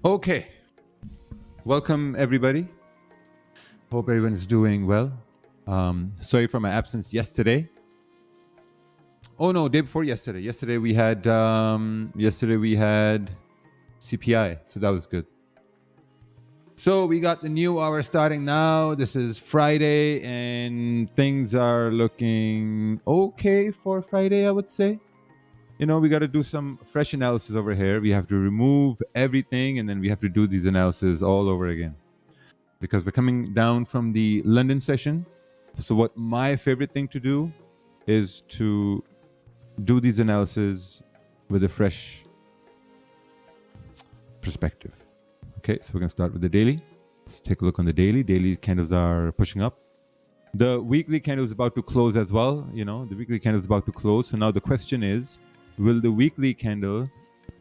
Okay, welcome everybody. Hope everyone is doing well. Sorry for my absence yesterday. Oh no, day before yesterday. Yesterday we had CPI, so that was good. So we got the new hour starting now. This is Friday, and things are looking okay for Friday, I would say. You know, we got to do some fresh analysis over here. We have to remove everything, and then we have to do these analysis all over again. Because we're coming down from the London session. So what my favorite thing to do is to do these analysis with a fresh perspective. Okay, so we're going to start with the daily. Let's take a look on the daily. Daily candles are pushing up. The weekly candle is about to close as well. You know, the weekly candle is about to close. So now the question is, will the weekly candle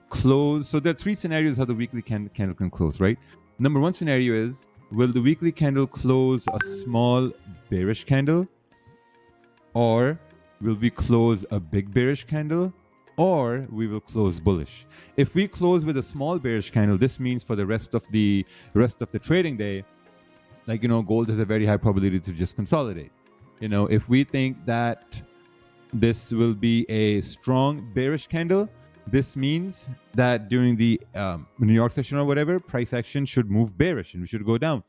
close? So there are three scenarios how the weekly candle can close, right? Number one scenario is, will the weekly candle close a small bearish candle? Or will we close a big bearish candle? Or we will close bullish. If we close with a small bearish candle, this means for the rest of the trading day, like, you know, gold has a very high probability to just consolidate. You know, if we think that this will be a strong bearish candle, this means that during the New York session or whatever, price action should move bearish and we should go down.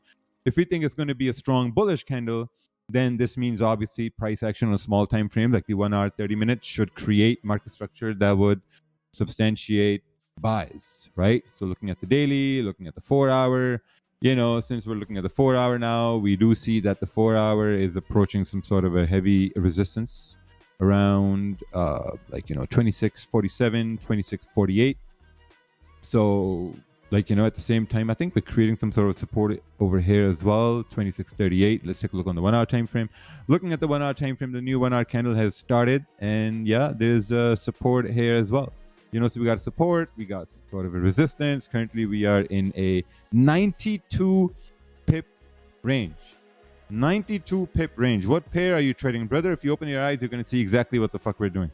If we think it's going to be a strong bullish candle, then this means obviously price action on a small time frame like the 1 hour 30 minutes should create market structure that would substantiate buys, right? So looking at the daily, looking at the 4 hour, you know, since we're looking at the 4 hour now, we do see that the 4 hour is approaching some sort of a heavy resistance around 2647, 2648. So like, you know, at the same time, I think we're creating some sort of support over here as well, 2638. Let's take a look on the 1 hour time frame. Looking at the 1 hour time frame, the new 1 hour candle has started, and yeah, there's a support here as well. You know, so we got support, we got sort of a resistance. Currently we are in a 92 pip range. 92 pip range. What pair are you trading, brother? If you open your eyes, you're going to see exactly what the fuck we're doing.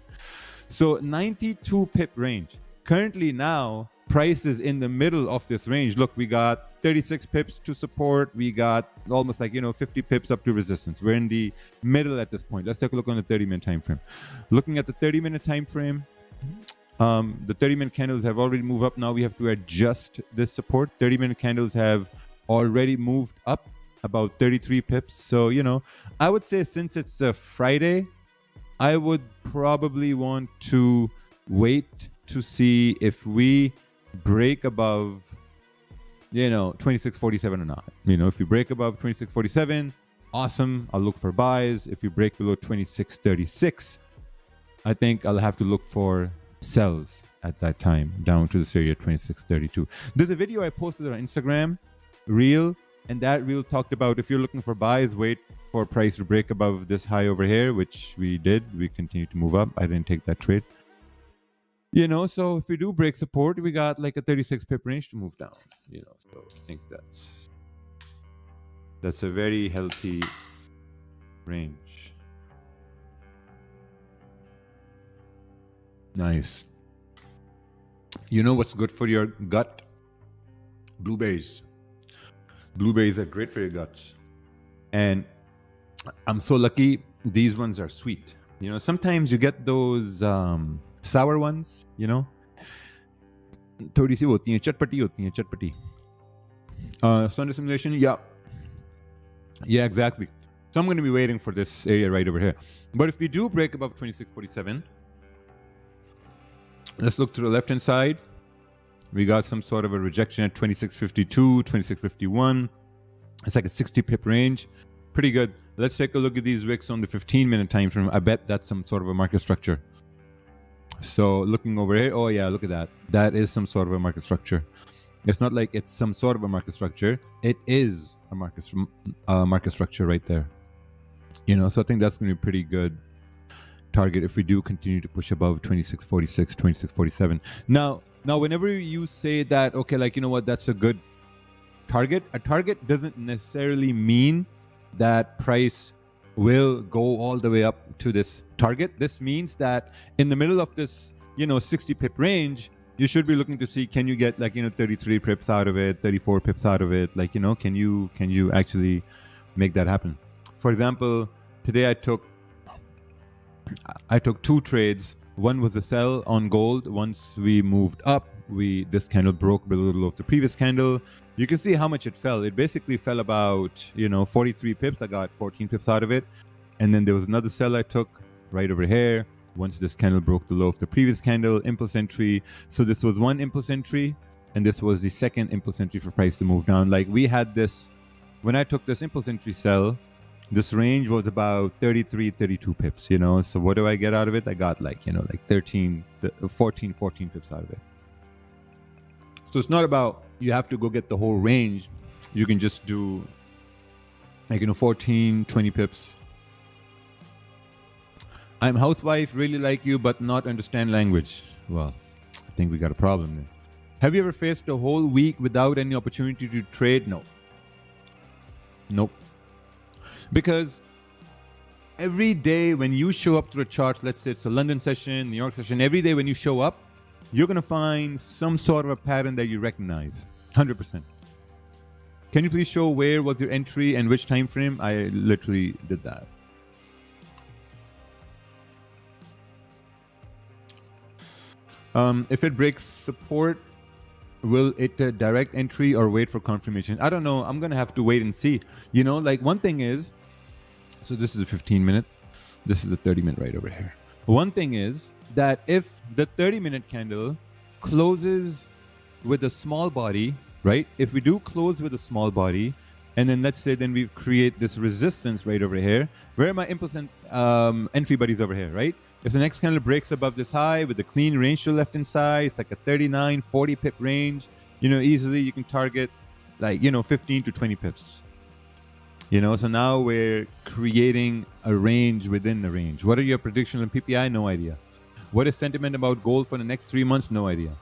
So 92 pip range. Currently now, price is in the middle of this range. Look, we got 36 pips to support. We got almost like, you know, 50 pips up to resistance. We're in the middle at this point. Let's take a look on the 30-minute time frame. Looking at the 30-minute time frame, the 30-minute candles have already moved up. Now we have to adjust this support. 30-minute candles have already moved up about 33 pips. So, you know, I would say since it's a Friday, I would probably want to wait to see if we break above, you know, 2647 or not. You know, if we break above 2647, awesome, I'll look for buys. If we break below 2636, I think I'll have to look for sells at that time down to this area 2632. There's a video I posted on Instagram reel, and that reel talked about if you're looking for buys, wait for price to break above this high over here, which we did. We continued to move up. I didn't take that trade. You know, so if we do break support, we got like a 36 pip range to move down. You know, so I think that's a very healthy range. Nice. You know what's good for your gut? Blueberries. Blueberries are great for your guts. And I'm so lucky these ones are sweet. You know, sometimes you get those sour ones, you know. थोड़ी सी होती हैं, चटपटी होती हैं, चटपटी. Sunday simulation, yeah. Yeah, exactly. So I'm going to be waiting for this area right over here. But if we do break above 2647, let's look to the left-hand side. We got some sort of a rejection at 2652, 2651. It's like a 60 pip range. Pretty good. Let's take a look at these wicks on the 15-minute time frame. I bet that's some sort of a market structure. So looking over here, oh yeah, look at that. That is some sort of a market structure. It's not like it's some sort of a market structure. It is a market structure right there. You know, so I think that's going to be a pretty good target if we do continue to push above 2646, 2647. Now, whenever you say that, okay, like, you know what, that's a good target. A target doesn't necessarily mean that price will go all the way up to this target. This means that in the middle of this, you know, 60 pip range, you should be looking to see, can you get like, 33 pips out of it, 34 pips out of it? Like, can you actually make that happen? For example, today I took 2 trades. One was a sell on gold. Once we moved up, this candle broke below of the previous candle. You can see how much it fell. It basically fell about 43 pips. I got 14 pips out of it. And then there was another sell I took right over here. Once this candle broke the low of the previous candle, impulse entry. So this was one impulse entry, and this was the second impulse entry for price to move down. Like we had this, when I took this impulse entry sell, this range was about 33, 32 pips, So what do I get out of it? I got like 14 pips out of it. So it's not about you have to go get the whole range. You can just do like 14, 20 pips. I'm housewife, really like you, but not understand language. Well, I think we got a problem there. Have you ever faced a whole week without any opportunity to trade? No. Nope. Because every day when you show up to the charts, let's say it's a London session, New York session, every day when you show up, you're going to find some sort of a pattern that you recognize. 100%. Can you please show where was your entry and which time frame? I literally did that. If it breaks support, will it direct entry or wait for confirmation? I don't know. I'm going to have to wait and see. Like one thing is, so this is a 15-minute. This is a 30-minute right over here. One thing is that if the 30-minute candle closes with a small body, right? If we do close with a small body, and then let's say then we create this resistance right over here, where are my impulse entry buddies over here, right? If the next candle breaks above this high with a clean range to the left hand side, it's like a 39, 40 pip range, easily you can target like, 15 to 20 pips. So now we're creating a range within the range. What are your predictions on PPI? No idea. What is sentiment about gold for the next 3 months? No idea.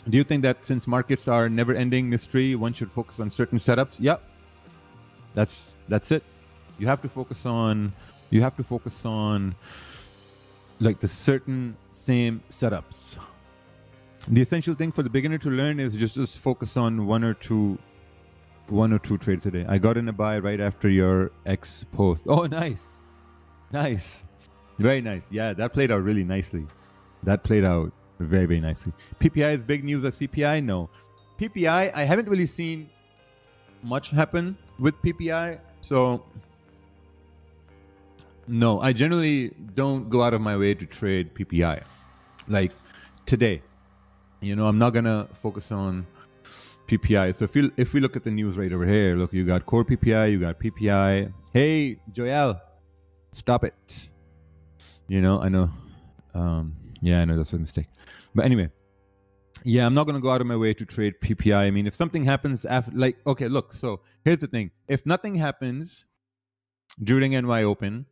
Do you think that since markets are never-ending mystery, one should focus on certain setups? Yep. That's it. You have to focus on like the certain same setups. The essential thing for the beginner to learn is just focus on one or two trades a day. I got in a buy right after your X post. Oh, nice. Very nice. Yeah, that played out really nicely. That played out very, very nicely. PPI is big news of CPI? No. PPI, I haven't really seen much happen with PPI. So no, I generally don't go out of my way to trade PPI. Like today, I'm not gonna focus on PPI. So if we look at the news right over here, look, you got core PPI, you got PPI. Hey, Joel, stop it. I know. I know that's a mistake. But anyway, yeah, I'm not gonna go out of my way to trade PPI. I mean, if something happens after, like, okay, look. So here's the thing: if nothing happens during NY Open,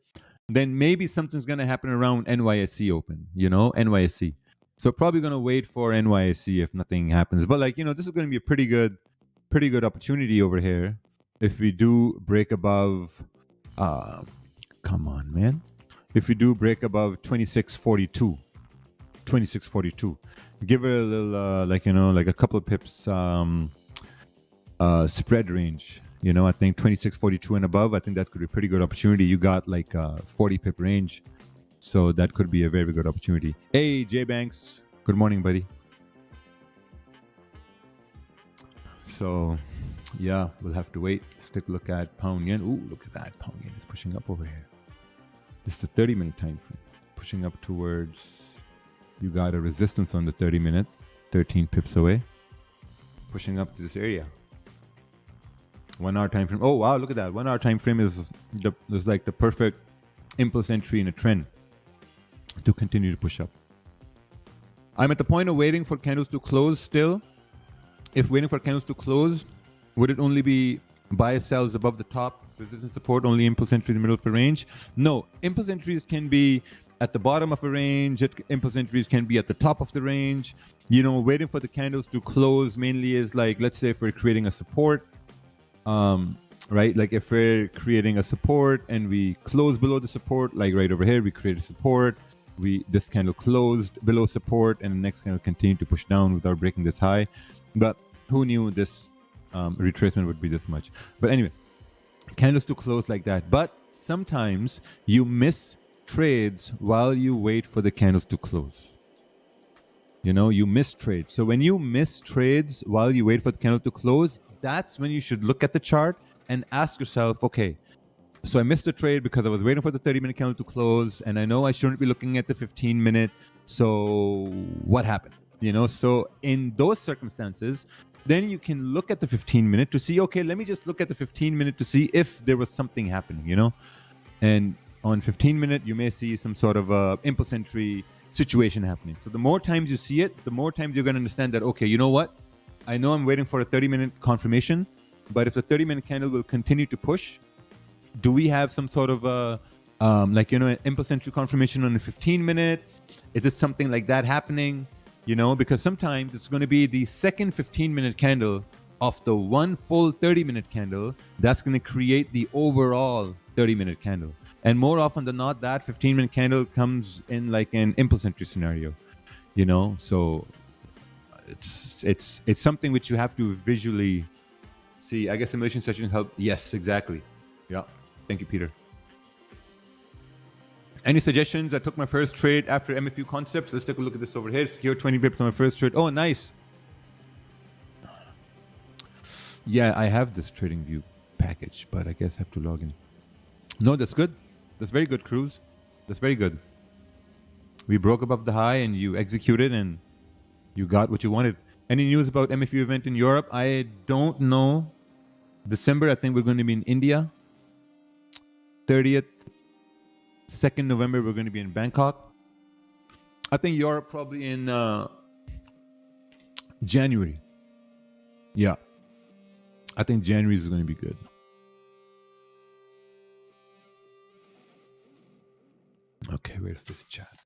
then maybe something's going to happen around NYSE Open, NYSE. So probably going to wait for NYSE if nothing happens. But like, this is going to be a pretty good opportunity over here. If we do break above, come on, man. If we do break above 2642, give it a little, like a couple of pips spread range. I think 2642 and above, I think that could be a pretty good opportunity. You got like a 40 pip range. So that could be a very good opportunity. Hey, J Banks. Good morning, buddy. So, yeah, we'll have to wait. Let's take a look at pound yen. Ooh, look at that. Pound yen is pushing up over here. This is the 30-minute time frame. Pushing up towards, you got a resistance on the 30-minute, 13 pips away. Pushing up to this area. 1 hour time frame. Oh wow, look at that. 1 hour time frame is like the perfect impulse entry in a trend to continue to push up. I'm at the point of waiting for candles to close still. If waiting for candles to close, would it only be buy sells above the top, resistance support, only impulse entry in the middle of a range? No, impulse entries can be at the bottom of a range. Impulse entries can be at the top of the range. Waiting for the candles to close mainly is like, let's say if we're creating a support, right? Like if we're creating a support and we close below the support, like right over here, we create a support. this candle closed below support, and the next candle continued to push down without breaking this high. But who knew this retracement would be this much? But anyway, candles to close like that. But sometimes you miss trades while you wait for the candles to close. You know, you miss trades. So when you miss trades while you wait for the candle to close, that's when you should look at the chart and ask yourself, okay, so I missed the trade because I was waiting for the 30-minute candle to close, and I know I shouldn't be looking at the 15-minute. So what happened? You know, so in those circumstances, then you can look at the 15-minute to see, okay, let me just look at the 15-minute to see if there was something happening, you know? And on 15-minute, you may see some sort of impulse entry situation happening. So the more times you see it, the more times you're going to understand that, okay, you know what? I know I'm waiting for a 30-minute confirmation, but if the 30-minute candle will continue to push, do we have some sort of an impulse entry confirmation on the 15-minute? Is it something like that happening? You know, because sometimes it's going to be the second 15-minute candle of the one full 30-minute candle that's going to create the overall 30-minute candle. And more often than not, that 15-minute candle comes in like an impulse entry scenario, you know? So it's something which you have to visually see. I guess simulation sessions help. Yes, exactly. Yeah. Thank you, Peter. Any suggestions? I took my first trade after MFU concepts. Let's take a look at this over here. Secure 20 pips on my first trade. Oh, nice. Yeah, I have this trading view package, but I guess I have to log in. No, that's good. That's very good, Cruz. That's very good. We broke above the high and you executed and you got what you wanted. Any news about MFU event in Europe? I don't know. December, I think we're going to be in India. 30th, 2nd November, we're going to be in Bangkok. I think Europe probably in January. Yeah. I think January is going to be good. Okay, where's this chat?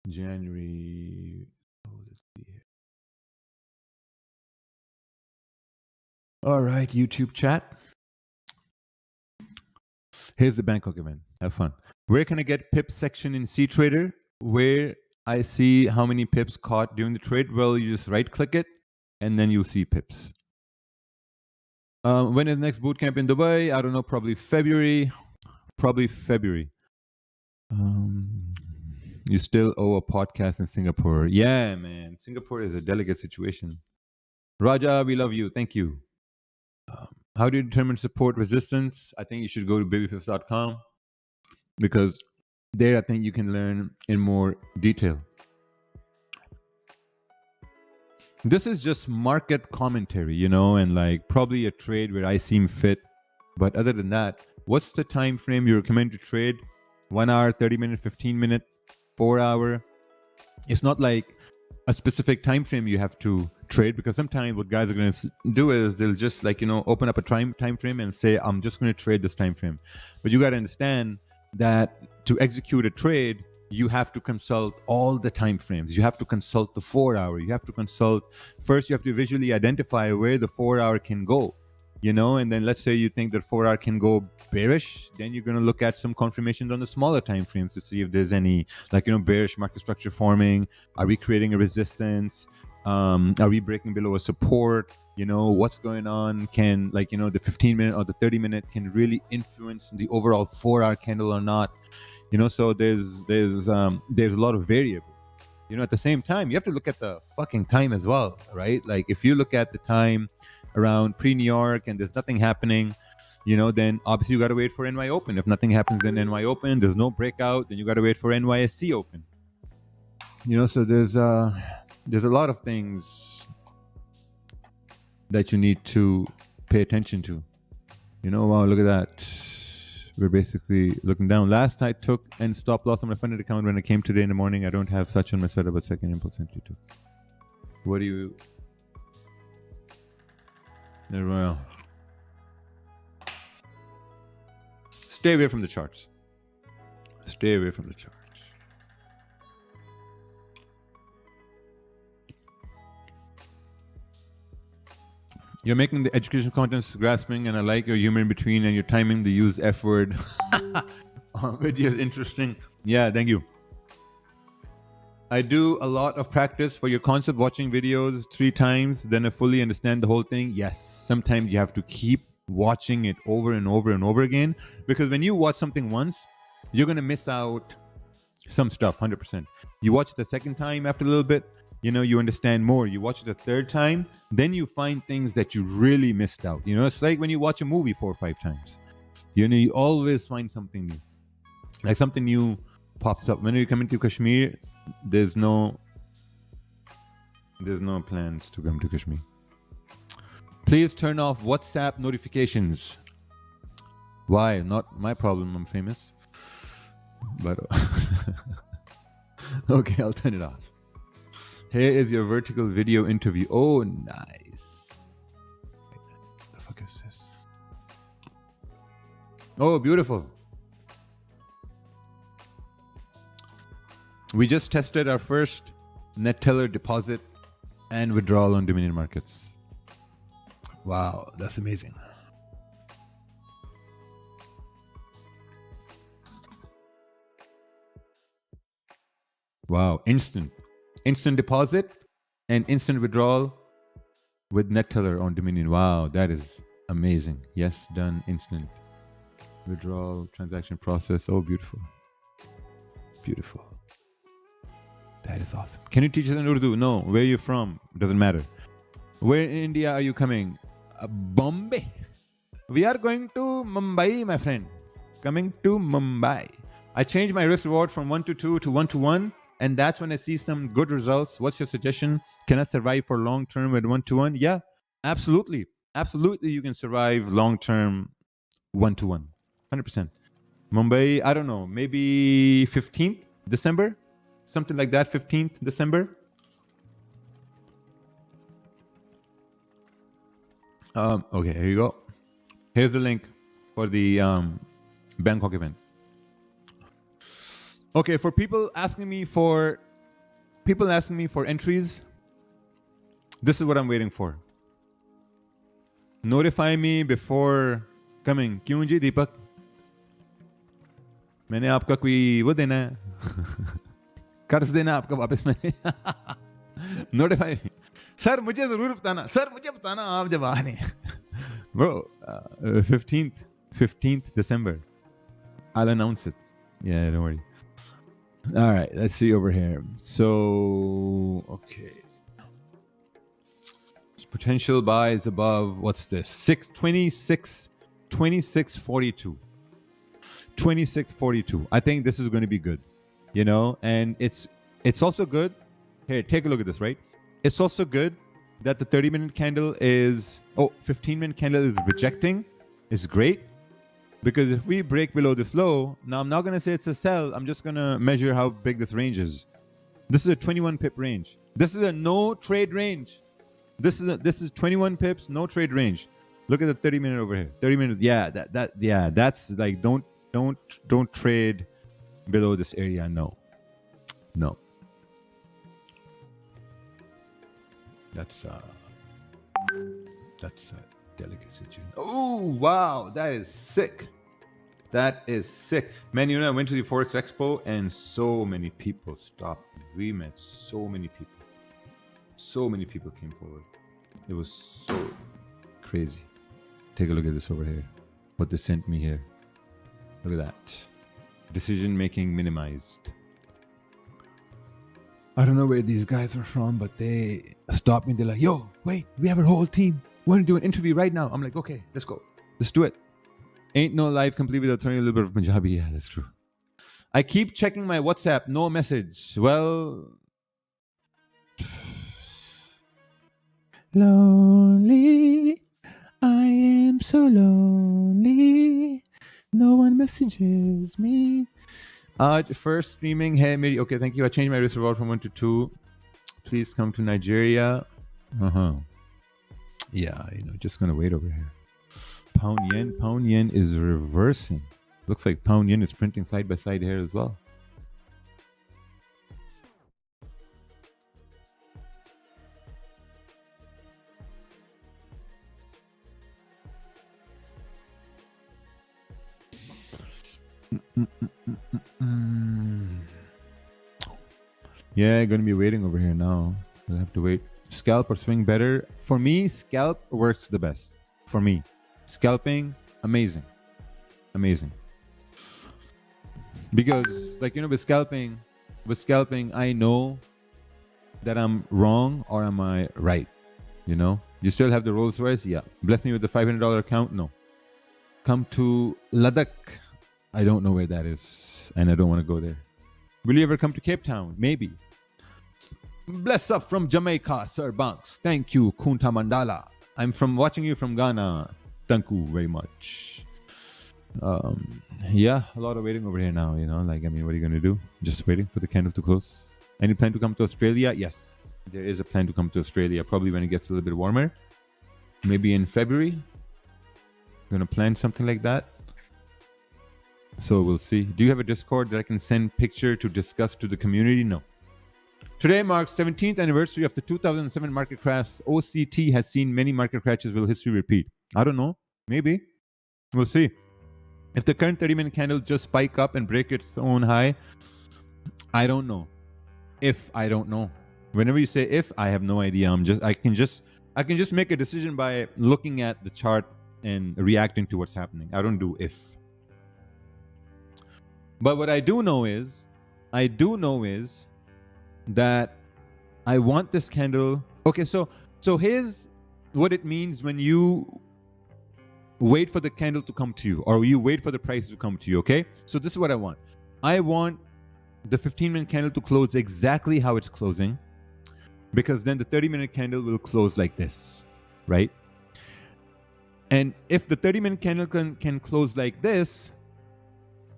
January. Oh, let's see here. All right, YouTube chat. Here's the Bangkok event. Have fun. Where can I get pips section in CTrader? Where I see how many pips caught during the trade? Well, you just right click it and then you'll see pips. When is the next bootcamp in Dubai? I don't know, probably February. Probably February. You still owe a podcast in Singapore. Yeah, man. Singapore is a delicate situation. Raja, we love you. Thank you. How do you determine support resistance? I think you should go to babypips.com because there I think you can learn in more detail. This is just market commentary, you know, and like probably a trade where I seem fit. But other than that, what's the time frame you recommend to trade? 1 hour, 30 minute, 15 minute, 4 hour. It's not like a specific time frame you have to trade, because sometimes what guys are going to do is they'll just like, you know, open up a time frame and say, I'm just going to trade this time frame. But you got to understand that to execute a trade, you have to consult all the time frames. You have to consult the 4 hour. You have to consult first. You have to visually identify where the 4 hour can go, you know, and then let's say you think that 4 hour can go bearish, then you're going to look at some confirmations on the smaller time frames to see if there's any, like, you know, bearish market structure forming. Are we creating a resistance? Are we breaking below a support? You know, what's going on? Can, like, you know, the 15 minute or the 30 minute can really influence the overall 4 hour candle or not? You know, so there's a lot of variables. You know, at the same time, you have to look at the fucking time as well, right? Like if you look at the time around pre-New York and there's nothing happening, you know, then obviously you got to wait for NY Open. If nothing happens in NY Open, there's no breakout, then you got to wait for NYSE Open. You know, so there's a lot of things that you need to pay attention to. You know, wow, look at that. We're basically looking down. Last I took and stop loss on my funded account when I came today in the morning. I don't have such on my setup, but second impulse entry too. What do you... Well, stay away from the charts. Stay away from the charts. You're making the educational content grasping, and I like your humor in between and your timing, the use F word. Video is interesting. Yeah, thank you. I do a lot of practice for your concept, watching videos 3 times, then I fully understand the whole thing. Yes, sometimes you have to keep watching it over and over and over again, because when you watch something once, you're going to miss out some stuff, 100%. You watch it the second time after a little bit, you know, you understand more. You watch it the third time, then you find things that you really missed out. You know, it's like when you watch a movie 4 or 5 times. You know, you always find something new. Like something new pops up. When you come into Kashmir, there's no plans to come to Kashmir. Please turn off WhatsApp notifications. Why? Not my problem, I'm famous. But okay, I'll turn it off. Here is your vertical video interview. Oh, nice. What the fuck is this? Oh, beautiful. We just tested our first net teller deposit and withdrawal on Dominion markets. Wow, that's amazing. Wow, instant deposit and instant withdrawal with net teller on Dominion. Wow, that is amazing. Yes, done. Instant withdrawal transaction process. Oh, beautiful. Beautiful. That is awesome. Can you teach us in Urdu? No. Where are you from? Doesn't matter. Where in India are you coming? Bombay. We are going to Mumbai, my friend. Coming to Mumbai. I changed my risk reward from 1 to 2 to 1 to 1. And that's when I see some good results. What's your suggestion? Can I survive for long term with 1 to 1? Yeah, absolutely. Absolutely, you can survive long term 1 to 1. 100%. Mumbai, I don't know, maybe 15th December? Something like that, 15th December. Okay, here you go. Here's the link for the Bangkok event. Okay, for people asking me for entries, this is what I'm waiting for. Notify me before coming. क्यों जी दीपक? मैंने आपका कोई वो देना है कर्ज देना आपका वापस में नोटिफाई सर मुझे जरूर बताना सर मुझे बताना आप जब आ रहे हैं bro 15th December I'll announce it. Yeah, don't worry. All right, let's see over here. So okay, potential buys above, what's this, 2642. I think this is going to be good, you know, and it's also good. Here, take a look at this, right? It's also good that the 30-minute candle is, 15-minute candle is rejecting. It's great, because if we break below this low, now I'm not going to say it's a sell. I'm just going to measure how big this range is. This is a 21 pip range. This is a no trade range. This is 21 pips, no trade range. Look at the 30-minute over here. 30 minutes. Yeah, that's like don't trade below this area. No. That's a delicate situation. Oh, wow, that is sick. Man, you know, I went to the Forex Expo and so many people stopped. We met so many people. So many people came forward. It was so crazy. Take a look at this over here. What they sent me here. Look at that. Decision making minimized. I don't know where these guys are from, but they stopped me. They're like, yo, wait, we have a whole team. We want to do an interview right now. I'm like, okay, let's go. Let's do it. Ain't no life complete without turning a little bit of Punjabi. Yeah, that's true. I keep checking my WhatsApp. No message. Well, lonely. I am so lonely. No one messages me. First streaming. Hey, Mary. Okay, thank you. I changed my risk reward from 1 to 2. Please come to Nigeria. Yeah, you know, just gonna wait over here. Pound yen is reversing. Looks like pound yen is printing side by side here as well. Yeah, gonna be waiting over here now. We'll have to wait. Scalp or swing better? For me, scalp works the best. For me. Scalping, amazing. Amazing. Because, like, you know, with scalping, I know that I'm wrong or am I right? You know? You still have the Rolls Royce? Yeah. Bless me with the $500 account? No. Come to Ladakh. I don't know where that is, and I don't want to go there. Will you ever come to Cape Town? Maybe. Bless up from Jamaica, Sir Banks. Thank you, Kunta Mandala. I'm watching you from Ghana. Thank you very much. Yeah, a lot of waiting over here now, you know, like, I mean, what are you going to do? Just waiting for the candle to close. Any plan to come to Australia? Yes, there is a plan to come to Australia, probably when it gets a little bit warmer. Maybe in February. Going to plan something like that. So we'll see. Do you have a Discord that I can send picture to discuss to the community? No. Today marks 17th anniversary of the 2007 market crash. OCT has seen many market crashes. Will history repeat? I don't know. Maybe. We'll see. If the current 30-minute candle just spike up and break its own high, I don't know. I don't know. Whenever you say if, I have no idea. I can just make a decision by looking at the chart and reacting to what's happening. I don't do if. But what I do know is that I want this candle. Okay, so here's what it means when you wait for the candle to come to you, or you wait for the price to come to you, okay? So this is what I want. I want the 15-minute candle to close exactly how it's closing, because then the 30-minute candle will close like this, right? And if the 30-minute candle can close like this,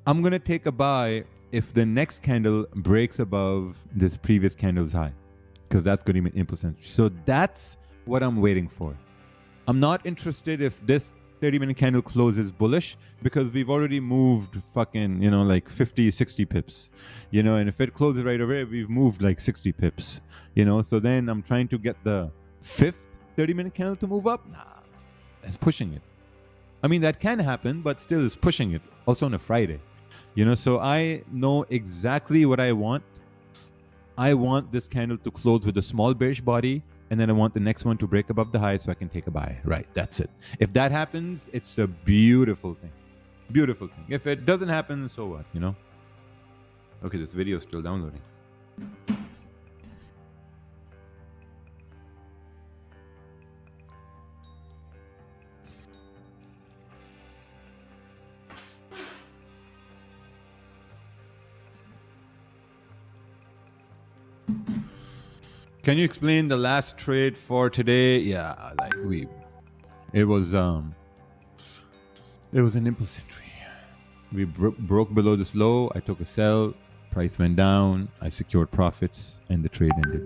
I'm going to take a buy if the next candle breaks above this previous candle's high, because that's going to be an impulse entry. So that's what I'm waiting for. I'm not interested if this 30-minute candle closes bullish, because we've already moved fucking, you know, like 50, 60 pips, you know, and if it closes right over here, we've moved like 60 pips, you know, so then I'm trying to get the fifth 30-minute candle to move up. Nah, that's pushing it. I mean, that can happen, but still is pushing it, also on a Friday, you know, so I know exactly what I want. I want this candle to close with a small bearish body, and then I want the next one to break above the high so I can take a buy. Right, that's it. If that happens, it's a beautiful thing. Beautiful thing. If it doesn't happen, so what, you know? Okay, this video is still downloading. Can you explain the last trade for today? Yeah, like it was an impulse entry. We broke below this low. I took a sell. Price went down. I secured profits, and the trade ended.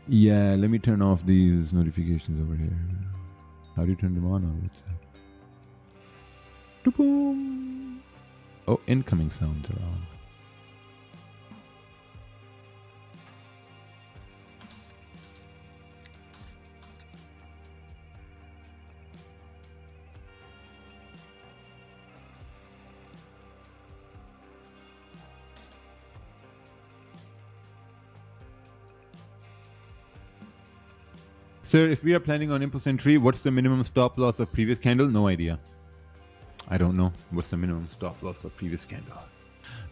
Yeah, let me turn off these notifications over here. How do you turn them on WhatsApp? Boom. Oh, incoming sounds are on. Sir, if we are planning on impulse entry, what's the minimum stop loss of previous candle? No idea. I don't know what's the minimum stop loss of previous candle.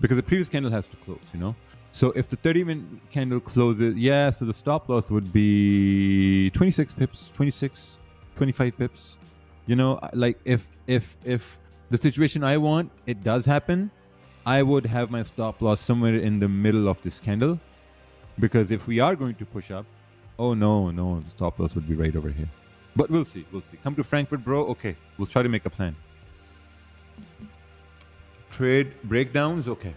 Because the previous candle has to close, you know? So if the 30-minute candle closes, yeah, so the stop loss would be 26 pips, 26, 25 pips. You know, like if the situation I want, it does happen, I would have my stop loss somewhere in the middle of this candle. Because if we are going to push up, oh no, the stop loss would be right over here. But we'll see. Come to Frankfurt, bro. Okay, we'll try to make a plan. Trade breakdowns, okay.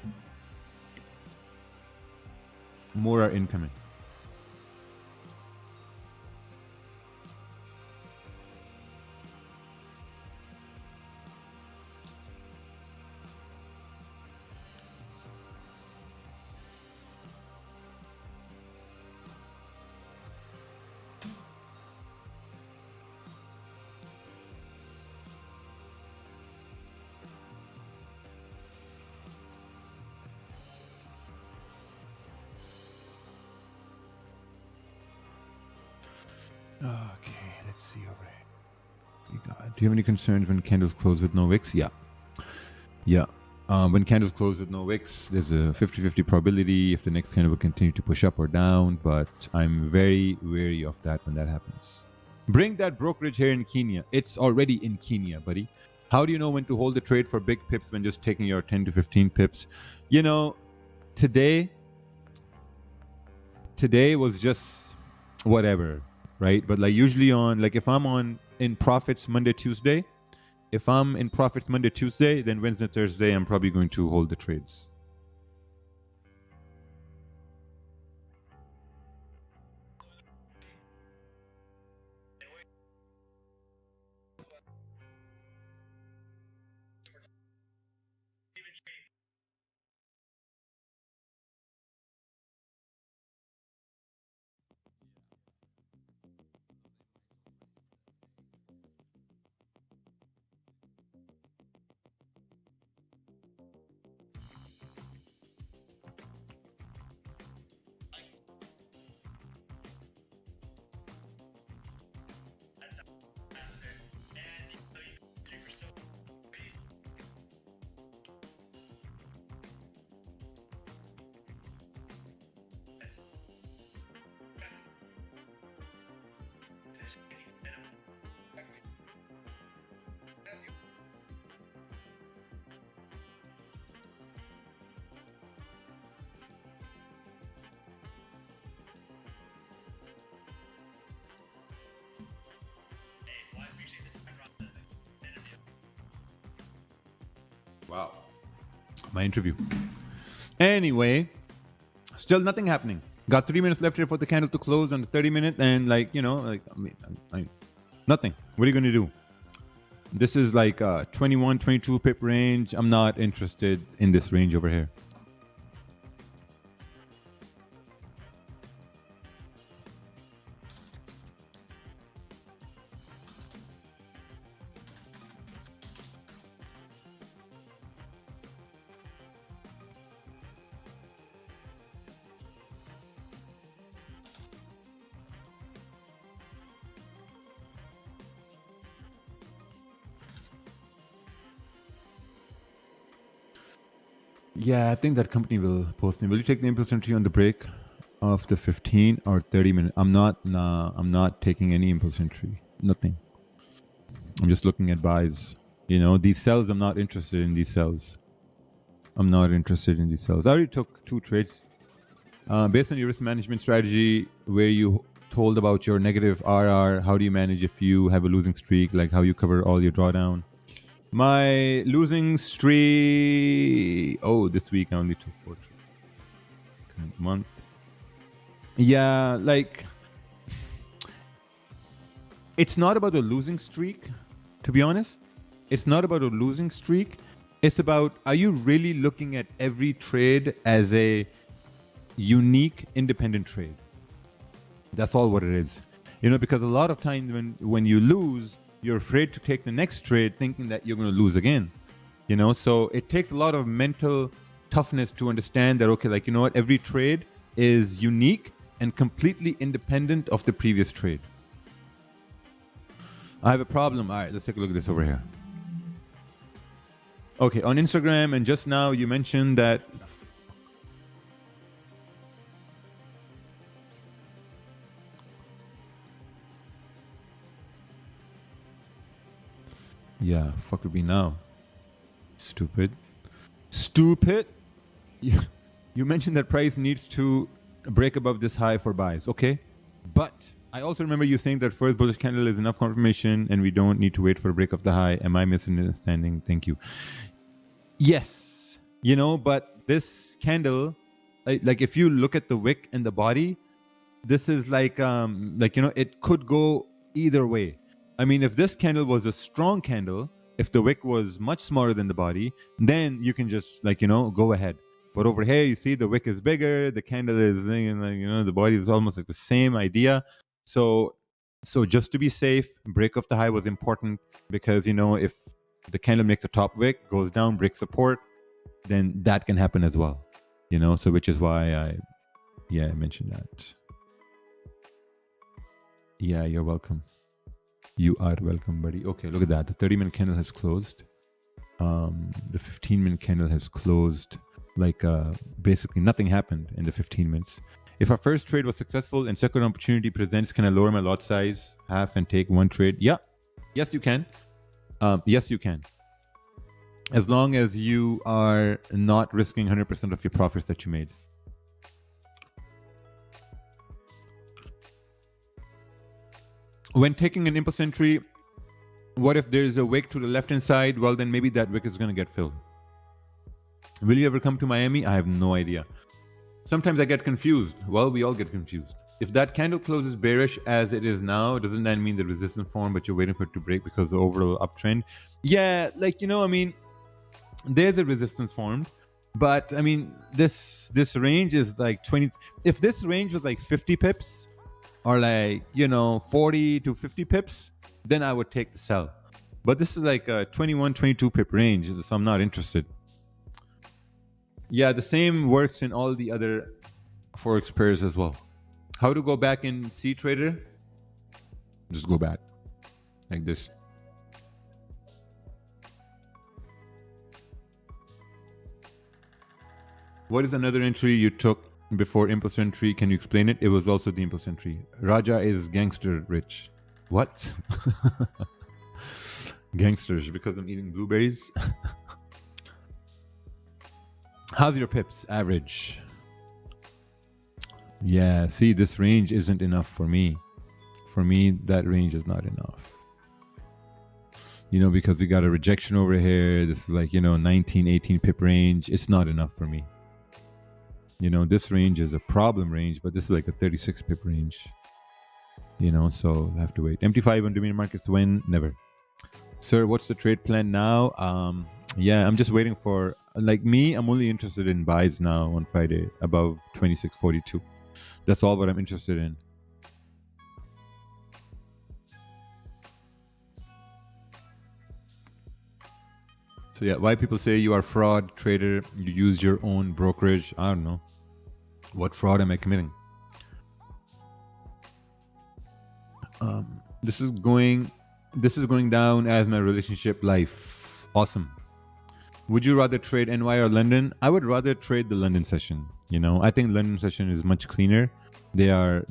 More are incoming. Okay, let's see over here. Do you have any concerns when candles close with no wicks? Yeah. When candles close with no wicks, there's a 50-50 probability if the next candle will continue to push up or down, but I'm very wary of that when that happens. Bring that brokerage here in Kenya. It's already in Kenya, buddy. How do you know when to hold the trade for big pips when just taking your 10 to 15 pips? You know, today was just whatever, right? But like usually on, like if I'm in profits Monday, Tuesday, then Wednesday, Thursday, I'm probably going to hold the trades. Wow. My interview. Anyway, still nothing happening. Got 3 minutes left here for the candle to close on the 30-minute, and nothing. What are you going to do? This is like a 21, 22 pip range. I'm not interested in this range over here. Yeah, I think that company will post me. Will you take the impulse entry on the break of the 15 or 30-minute? I'm not taking any impulse entry. Nothing. I'm just looking at buys. You know, these sells, I'm not interested in these sells. I already took 2 trades. Based on your risk management strategy, where you told about your negative RR, how do you manage if you have a losing streak? Like how you cover all your drawdown? My losing streak. Oh, this week I only took 4 trades. Current month. Yeah, like it's not about a losing streak, to be honest. It's not about a losing streak. It's about, are you really looking at every trade as a unique independent trade? That's all what it is. You know, because a lot of times when you lose, you're afraid to take the next trade thinking that you're going to lose again. You know, so it takes a lot of mental toughness to understand that, okay, like, you know what, every trade is unique and completely independent of the previous trade. I have a problem. All right, let's take a look at this over here. Okay, on Instagram, and just now you mentioned that. Yeah, fuck with me now. Stupid. You mentioned that price needs to break above this high for buys. Okay, but I also remember you saying that first bullish candle is enough confirmation and we don't need to wait for a break of the high. Am I misunderstanding? Thank you. Yes, you know, but this candle, like if you look at the wick and the body, this is like you know, it could go either way. I mean, if this candle was a strong candle, if the wick was much smaller than the body, then you can just, like, you know, go ahead. But over here, you see the wick is bigger, the candle is, like, you know, the body is almost like the same idea. So just to be safe, break of the high was important because, you know, if the candle makes a top wick, goes down, breaks support, then that can happen as well. You know, so which is why I mentioned that. Yeah, you're welcome. You are welcome, buddy. Okay, look at that. The 30-minute candle has closed. The 15-minute candle has closed. Like basically nothing happened in the 15 minutes. If our first trade was successful and second opportunity presents, can I lower my lot size half and take one trade? Yeah. Yes, you can. Yes, you can. As long as you are not risking 100% of your profits that you made. When taking an impulse entry, what if there's a wick to the left-hand side? Well, then maybe that wick is going to get filled. Will you ever come to Miami? I have no idea. Sometimes I get confused. Well, we all get confused. If that candle closes bearish as it is now, doesn't that mean the resistance form, but you're waiting for it to break because of the overall uptrend? Yeah, like, you know, I mean, there's a resistance formed, but I mean, this range is like 20. If this range was like 50 pips or like, you know, 40 to 50 pips, then I would take the sell. But this is like a 21, 22 pip range, so I'm not interested. Yeah, the same works in all the other Forex pairs as well. How to go back in C Trader? Just go back like this. What is another entry you took before impulse entry? Can you explain it? It was also the impulse entry. Raja is gangster rich. What? Gangsters because I'm eating blueberries. How's your pips? Average. Yeah, see, this range isn't enough for me. For me, that range is not enough. You know, because we got a rejection over here. This is like, you know, 19, 18 pip range. It's not enough for me. You know, this range is a problem range, but this is like a 36 pip range. You know, so I have to wait. MT5 on dominion markets when? Never. Sir, what's the trade plan now? Yeah, I'm just waiting for, like me, I'm only interested in buys now on Friday above 26.42. That's all what I'm interested in. So yeah, why people say you are fraud trader, you use your own brokerage. I don't know. What fraud am I committing? This is going down as my relationship life. Awesome. Would you rather trade NY or London? I would rather trade the London session. You know, I think London session is much cleaner. They are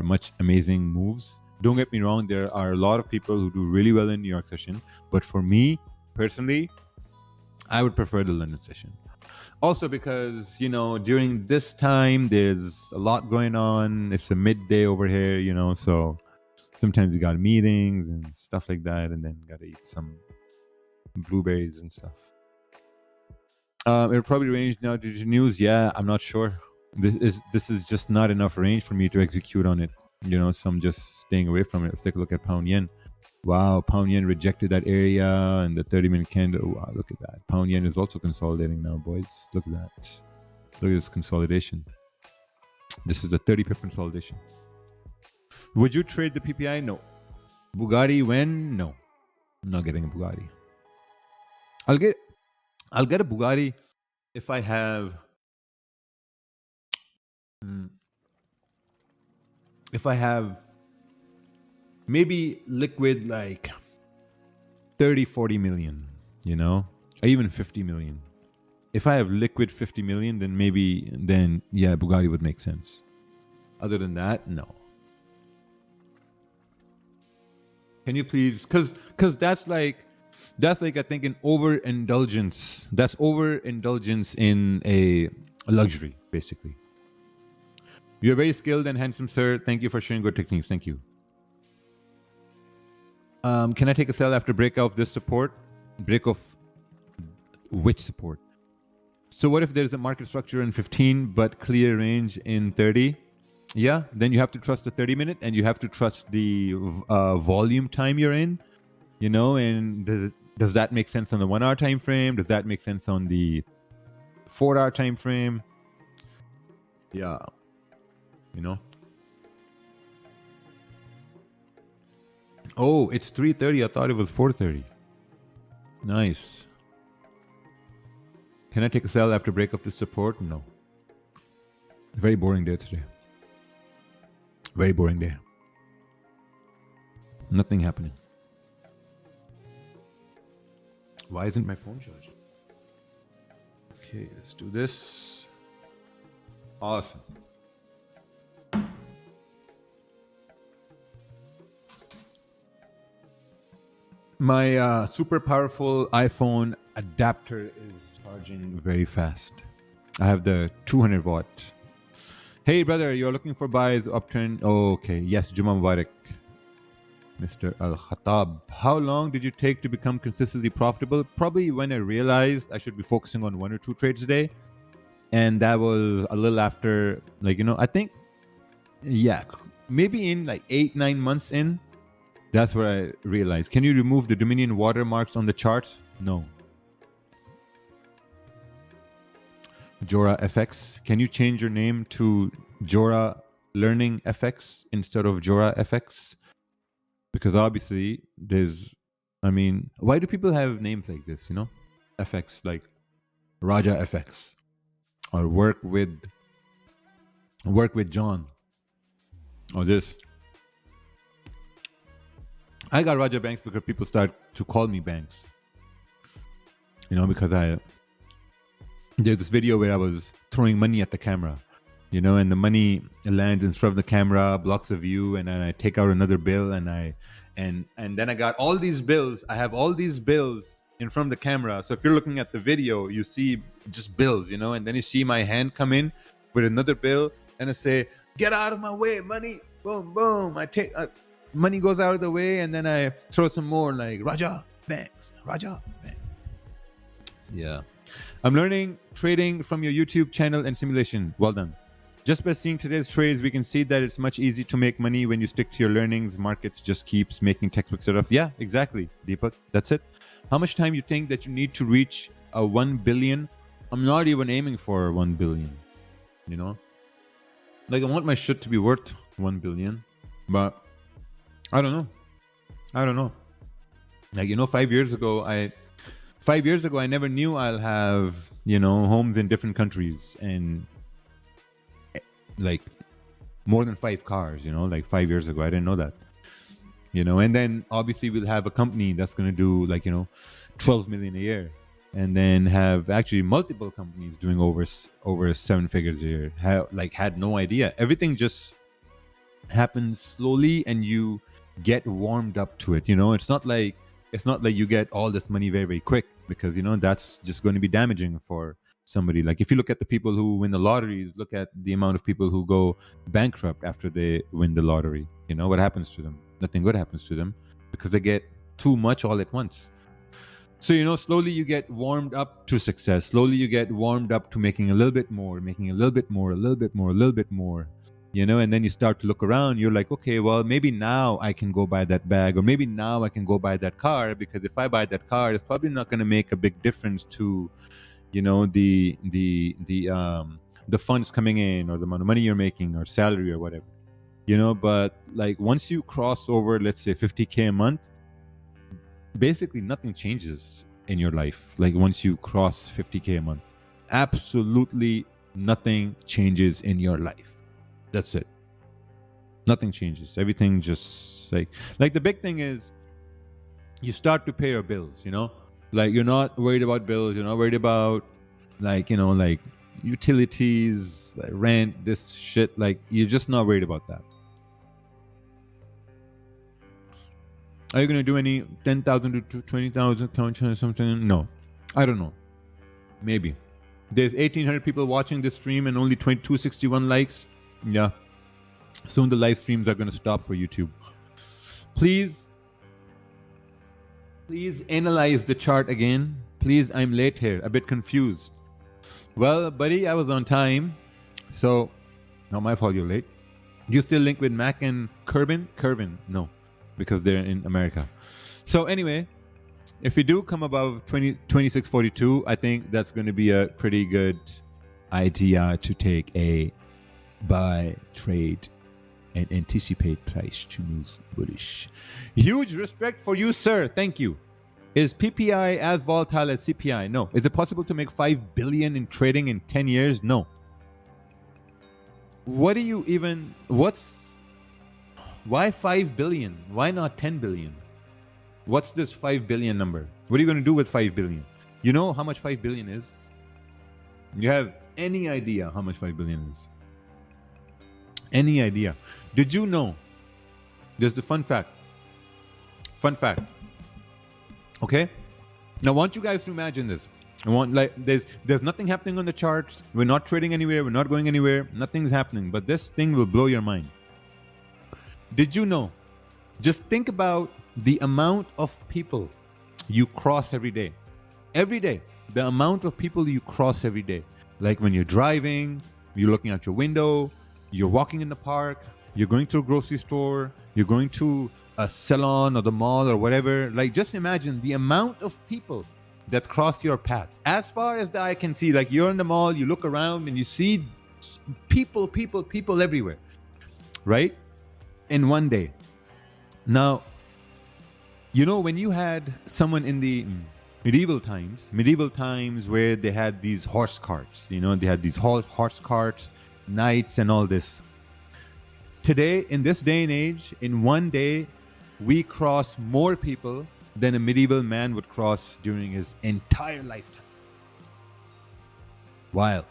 much amazing moves. Don't get me wrong, there are a lot of people who do really well in New York session, but for me personally, I would prefer the London session. Also because, you know, during this time there's a lot going on. It's a midday over here, you know, so sometimes you got meetings and stuff like that, and then gotta eat some blueberries and stuff. It'll probably range now to the news. Yeah, I'm not sure. This is just not enough range for me to execute on it. You know, so I'm just staying away from it. Let's take a look at pound yen. Wow, pound yen rejected that area and the 30-minute candle. Wow, look at that. Pound yen is also consolidating now, boys. Look at that. Look at this consolidation. This is the 30-pip consolidation. Would you trade the PPI? No. Bugatti when? No. I'm not getting a Bugatti. I'll get a Bugatti if I have maybe liquid like 30, 40 million, you know, or even 50 million. If I have liquid 50 million, then yeah, Bugatti would make sense. Other than that, no. Can you please, because that's like I think an overindulgence. That's overindulgence in a luxury, basically. You're very skilled and handsome, sir. Thank you for sharing good techniques. Thank you. Can I take a sell after break of this support? Break of which support? So what if there's a market structure in 15 but clear range in 30? Yeah, then you have to trust the 30-minute and you have to trust the volume time you're in. You know, and does that make sense on the 1 hour time frame? Does that make sense on the 4 hour time frame? Yeah, you know. Oh, it's 3:30. I thought it was 4:30. Nice. Can I take a sell after break of this support? No. Very boring day today. Very boring day. Nothing happening. Why isn't my phone charging? Okay, let's do this. Awesome. My super powerful iPhone adapter is charging very fast. I have the 200 watt. Hey brother, you're looking for buys uptrend. Oh, okay. Yes, Juma Mubarak. Mr. Al-Khattab. How long did you take to become consistently profitable? Probably when I realized I should be focusing on 1 or 2 trades a day. And that was a little after, like, I think, yeah, maybe in like 8-9 months in, that's where I realized. Can you remove the Dominion watermarks on the charts? No. Jora FX. Can you change your name to Jora Learning FX instead of Jora FX? Because obviously why do people have names like this, FX, like Raja FX or work with John or this. I got Raja Banks because people start to call me Banks. Because there's this video where I was throwing money at the camera, and the money lands in front of the camera, blocks the view, and then I take out another bill and then I got all these bills. I have all these bills in front of the camera. So if you're looking at the video, you see just bills, and then you see my hand come in with another bill and I say, get out of my way, money, boom, boom. Money goes out of the way and then I throw some more like Raja Banks. Yeah. I'm learning trading from your YouTube channel and simulation. Well done. Just by seeing today's trades, we can see that it's much easier to make money when you stick to your learnings. Markets just keeps making textbook stuff. Yeah, exactly, Deepak. That's it. How much time you think that you need to reach a 1 billion? I'm not even aiming for 1 billion, Like, I want my shit to be worth 1 billion, but I don't know. Like, 5 years ago, I never knew I'll have, homes in different countries and like more than 5 cars, like 5 years ago. I didn't know that, and then obviously we'll have a company that's going to do like, 12 million a year, and then have actually multiple companies doing over 7 figures a year. Had no idea. Everything just happens slowly and you get warmed up to it. It's not like you get all this money very, very quick, because that's just going to be damaging for somebody. Like, if you look at the people who win the lotteries, look at the amount of people who go bankrupt after they win the lottery. What happens to them? Nothing good happens to them, because they get too much all at once. So slowly you get warmed up to success. Slowly you get warmed up to making a little bit more, and then you start to look around. You're like, okay, well, maybe now I can go buy that bag, or maybe now I can go buy that car, because if I buy that car, it's probably not going to make a big difference to the funds coming in, or the amount of money you're making, or salary, or whatever, but like once you cross over, let's say 50K a month, basically nothing changes in your life. Like, once you cross 50K a month, absolutely nothing changes in your life. That's it. Nothing changes. Everything just like the big thing is you start to pay your bills, like you're not worried about bills. You're not worried about like utilities, like rent, this shit. Like, you're just not worried about that. Are you going to do any 10,000 to 20,000 count or something? No. I don't know. Maybe. There's 1,800 people watching this stream and only 261 likes. Yeah. Soon the live streams are going to stop for YouTube. Please analyze the chart again. Please, I'm late here. A bit confused. Well, buddy, I was on time. So, not my fault you're late. Do you still link with Mac and Curvin? No, because they're in America. So anyway, if we do come above 2642, I think that's going to be a pretty good idea to take a buy, trade, and anticipate price to move bullish. Huge respect for you, sir. Thank you. Is PPI as volatile as CPI? No. Is it possible to make 5 billion in trading in 10 years? No. What Why 5 billion? Why not 10 billion? What's this 5 billion number? What are you going to do with 5 billion? You know how much 5 billion is? You have any idea how much 5 billion is? Any idea? Did you know? There's the fun fact. Fun fact. Okay? Now I want you guys to imagine this. I want, like, there's nothing happening on the charts. We're not trading anywhere. We're not going anywhere. Nothing's happening. But this thing will blow your mind. Did you know? Just think about the amount of people you cross every day. Every day. The amount of people you cross every day. Like when you're driving, you're looking out your window, you're walking in the park, you're going to a grocery store, you're going to a salon or the mall or whatever. Like, just imagine the amount of people that cross your path. As far as the eye can see, like you're in the mall, you look around and you see people everywhere, right? In one day. Now, you know, when you had someone in the medieval times where they had these horse carts, you know, they had these horse carts, knights and all this. Today, in this day and age, in one day, we cross more people than a medieval man would cross during his entire lifetime. Wild.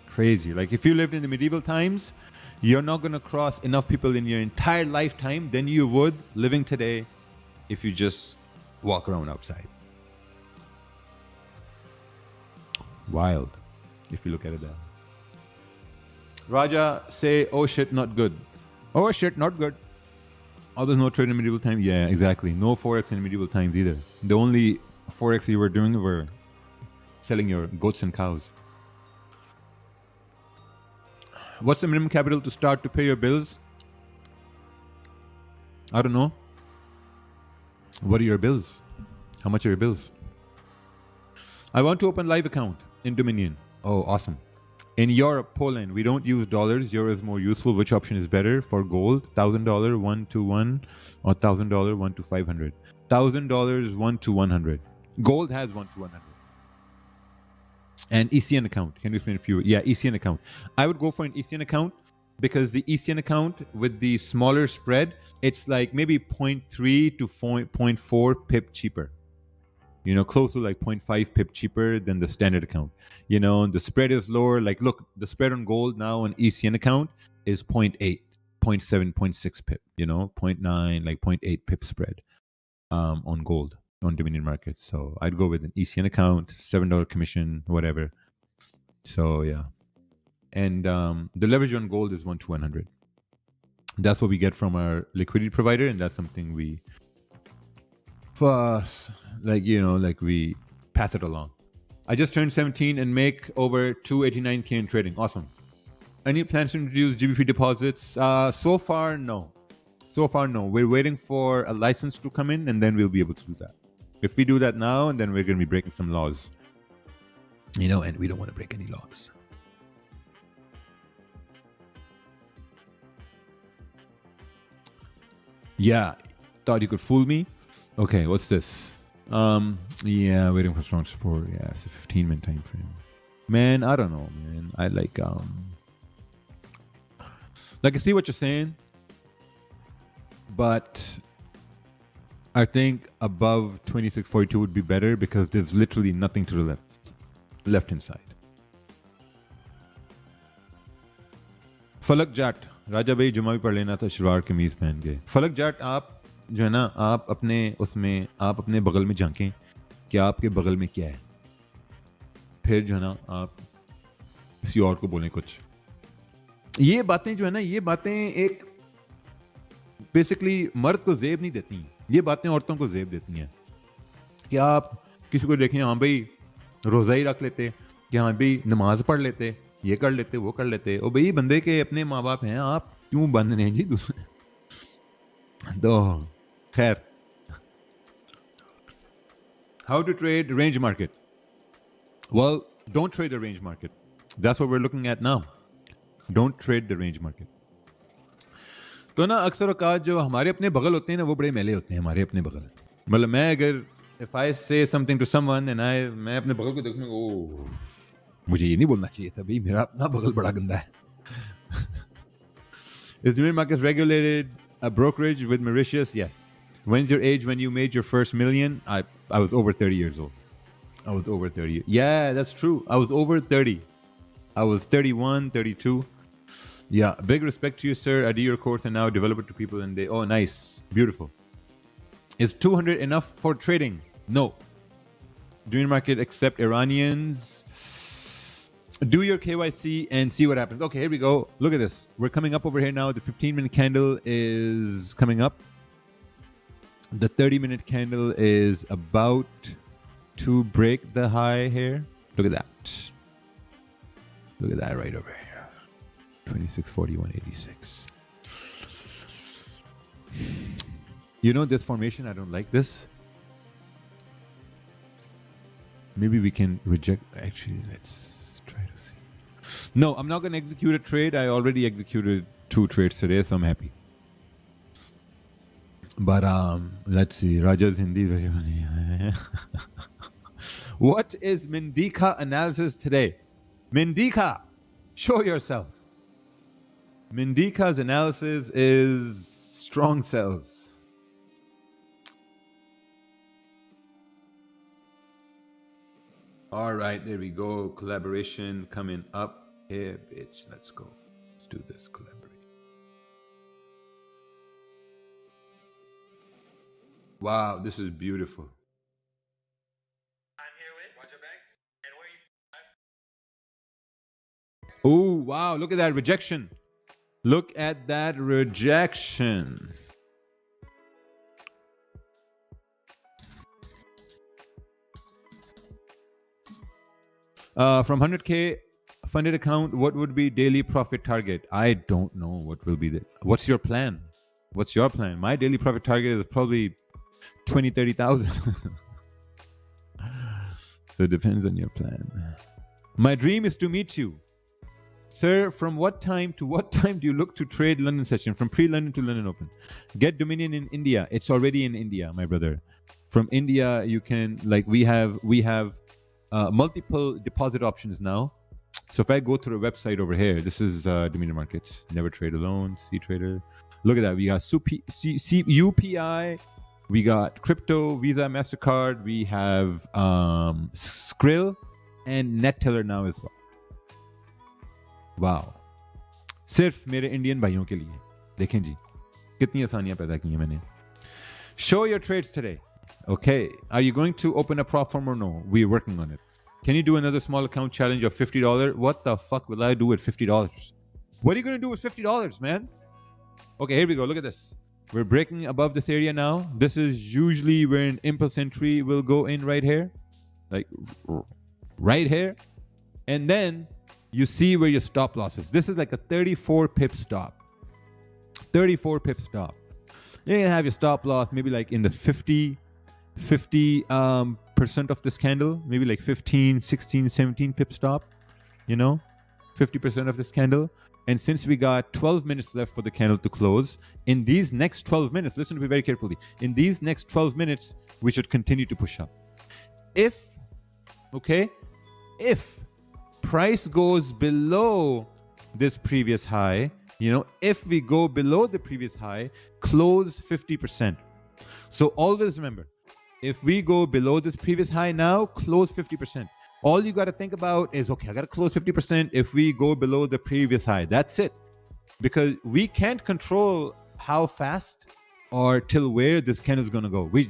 Crazy. Like, if you lived in the medieval times, you're not going to cross enough people in your entire lifetime than you would living today if you just walk around outside. Wild, if you look at it that way. Raja say, oh shit, not good. Oh shit, not good. Oh, there's no trade in medieval times? Yeah, exactly. No Forex in medieval times either. The only Forex you were doing were selling your goats and cows. What's the minimum capital to start to pay your bills? I don't know. What are your bills? How much are your bills? I want to open live account in Dominion. Oh, awesome. In Europe, Poland, we don't use dollars. Euro is more useful. Which option is better for gold? $1,000 1 to 1 or $1,000 1 to 500? $1,000 1 to 100. Gold has 1 to 100. And ECN account. Can you explain a few? Yeah, ECN account. I would go for an ECN account because the ECN account with the smaller spread, it's like maybe 0.3 to 0.4 pip cheaper. You know, close to like 0.5 pip cheaper than the standard account. You know, the spread is lower. Like, look, the spread on gold now on ECN account is 0.8, 0.7, 0.6 pip. You know, 0.9, like 0.8 pip spread on gold on Dominion Market. So I'd go with an ECN account, $7 commission, whatever. So yeah. And the leverage on gold is 1 to 100. That's what we get from our liquidity provider, and that's something we, like, you know, like we pass it along. I just turned 17 and make over $289K in trading. Awesome. Any plans to introduce GBP deposits? So far, no. So far, no. We're waiting for a license to come in, and then we'll be able to do that. If we do that now, and then we're going to be breaking some laws. You know, and we don't want to break any laws. Yeah, thought you could fool me. Okay, what's this? Yeah, waiting for strong support. Yeah, it's a 15-minute time frame. Man, I don't know, man. I like I see what you're saying, but I think above 2642 would be better because there's literally nothing to the left hand side. फलक जाट राजा भाई जुमा भी पढ़ लेना था शलवार कमीज पहन के. फलक जाट, आप जो है ना, आप अपने बगल में झांकें कि आपके बगल में क्या है, फिर जो है ना आप किसी और को बोलें कुछ. ये बातें जो है ना, ये बातें एक बेसिकली मर्द को जेब नहीं देती, ये बातें औरतों को जेब देती हैं. कि आप किसी को देखें, हाँ भाई रोज़ा ही रख लेते, कि हाँ भाई नमाज पढ़ लेते, ये कर लेते, वो कर लेते. ओ भाई बंदे के अपने माँ बाप हैं, आप क्यों बंद नहीं जी दूसरे. तो खैर, how to trade range market? Well, don't trade the range market. That's what we're looking at now. Don't trade the range market. तो ना अक्सर औकात जो हमारे अपने बगल होते हैं ना, वो बड़े मैले होते हैं हमारे अपने बगल. मतलब मैं अगर if I say something to someone and मैं अपने बगल को देखूंगा, ओ मुझे ये नहीं बोलना चाहिए था भाई, मेरा अपना बगल बड़ा गंदा है. Is the market regulated a brokerage with Mauritius? Yes. When's your age when you made your first million? I was over 30 years old. I was over 30. Yeah, that's true. I was over 30. I was 31, 32. Yeah, big respect to you, sir. I do your course and now develop it to people and they, oh, nice. Beautiful. Is 200 enough for trading? No. Doing market accept Iranians. Do your KYC and see what happens. Okay, here we go. Look at this. We're coming up over here now. The 15-minute candle is coming up. The 30-minute candle is about to break the high here. Look at that. Look at that right over here. 2641.86. You know this formation, I don't like this. Maybe we can reject. Actually, let's try to see. No, I'm not going to execute a trade. I already executed 2 trades today, so I'm happy. But let's see. Raja's Hindi. What is Mendika analysis today? Mendika, show yourself. Mendika's analysis is strong sells. All right, there we go. Collaboration coming up. Here, bitch. Let's go. Let's do this collaboration. Wow, this is beautiful. I'm here with Watch Your Banks. And where you? Oh, wow. Look at that rejection. Look at that rejection. From 100K funded account, what would be daily profit target? I don't know what will be the. What's your plan? What's your plan? My daily profit target is probably 20, 30,000. So it depends on your plan. My dream is to meet you. Sir, from what time to what time do you look to trade London session? From pre-London to London Open. Get Dominion in India. It's already in India, my brother. From India, you can, like, we have multiple deposit options now. So if I go to the website over here, this is Dominion Markets. Never trade alone. C Trader. Look at that. We got UPI. We got crypto, Visa, MasterCard. We have Skrill and NetTeller now as well. Wow. सिर्फ मेरे Indian भाइयों के लिए. देखें जी कितनी आसानियां पैदा की हैं मैंने. Show your trades today. Okay. Are you going to open a prop firm or no? We're working on it. Can you do another small account challenge of $50? What the fuck will I do with $50? What are you going to do with $50, man? Okay, here we go. Look at this. We're breaking above this area now. This is usually where an impulse entry will go in right here. Like right here. And then you see where your stop loss is. This is like a 34 pip stop. 34 pip stop. You're going to have your stop loss maybe like in the 50% of this candle. Maybe like 15, 16, 17 pip stop. You know, 50% of this candle. And since we got 12 minutes left for the candle to close, in these next 12 minutes, listen to me very carefully. In these next 12 minutes, we should continue to push up. If price goes below this previous high, you know, if we go below the previous high, close 50%. So always remember, if we go below this previous high now, close 50%. All you got to think about is, okay, I got to close 50% if we go below the previous high. That's it. Because we can't control how fast or till where this candle is going to go. We